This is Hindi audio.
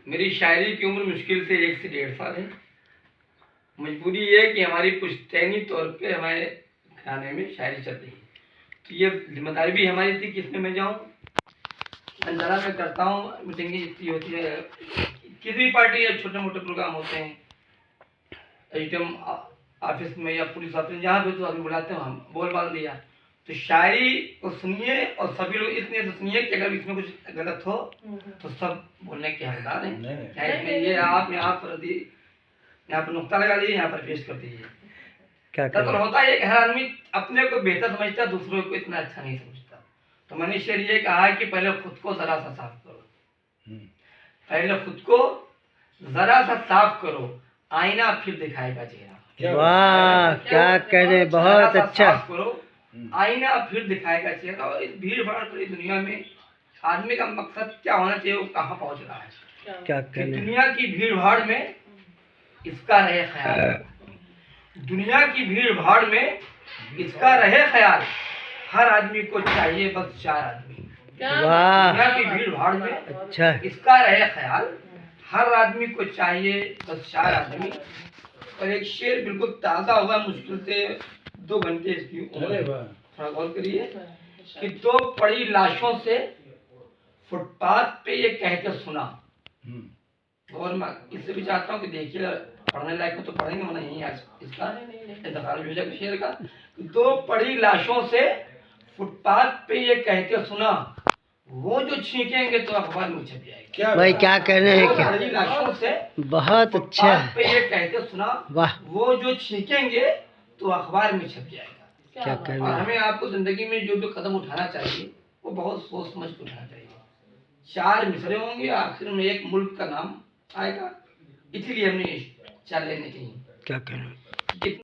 मेरी शायरी की उम्र मुश्किल से 1 से 1.5 साल है। मजबूरी ये है कि हमारी पुश्तैनी तौर पे हमारे खाने में शायरी चल रही है, तो ये जिम्मेदारी भी हमारी थी कि इसमें मैं जाऊँ। अंजाना मैं करता हूँ, मीटिंग इतनी होती है, किसी भी पार्टी या छोटे मोटे प्रोग्राम होते हैं, एचडीएम ऑफिस में या पुलिस ऑफिस में, जहाँ पे तो आदमी बुलाते हैं, हम बोल बाल दिया। तो शायरी को सुनिए और सभी लोग इसलिए तो सुनिए कि अगर इसमें कुछ गलत हो तो सब बोलने के हकदार हैं। ये आप यहाँ पर नुक्ता लगा दीजिए, यहाँ पर पेश कर दीजिए। क्या तो होता है कि हर आदमी अपने को बेहतर समझता है, दूसरों को इतना अच्छा नहीं समझता। तो मैंने शेर ये कहा है कि पहले खुद को जरा सा साफ करो, पहले खुद को जरा सा साफ करो, आईना फिर दिखाएगा चेहरा। वाह, क्या कह रहे, बहुत अच्छा। करो, आईना फिर दिखाएगा चेहरा। और इस भीड़ भाड़ भरी दुनिया में आदमी का मकसद क्या होना चाहिए, वो कहाँ पहुंच रहा है। क्या कह दुनिया की भीड़ भाड़ में इसका रहे ख्याल, दुनिया की भीड़ भाड़ में इसका रहे ख्याल, हर आदमी को चाहिए बस 4 आदमी। वाह, दुनिया की भीड़ भाड़ में अच्छा, इसका रहे ख्याल, हर आदमी को चाहिए बस 4 आदमी। और एक शेर बिल्कुल ताज़ा हुआ, मुश्किल से 2 घंटे इसकी उम्र। थोड़ा गौर करिए कि 2 पड़ी लाशों से फुटपाथ पे ये कह के सुना। और मैं इससे भी चाहता हूँ कि देखिए, पढ़ने लायक हो तो पढ़ेंगे, वरना यहीं आज इसका इंतकाल भेजा शेर का। 2 पड़ी लाशों से फुटपाथ पे ये कह के सुना, वो जो छींकेंगे तो अखबार में छप जाएगा। भाई क्या कह रहे हैं, क्या पड़ी लाशों से बहुत अच्छा पे ये कह के सुना, वाह, वो जो छींकेंगे तो अखबार में छप जाएगा। क्या कह और रहे हैं। हमें आपको जिंदगी में जो भी कदम उठाना चाहिए वो बहुत सोच समझ के उठाना चाहिए। 4 मिसरे होंगे, आखिर में एक मुल्क का नाम आएगा, इसलिए हमने 4 लेने चाहिए। क्या कह रहे हैं।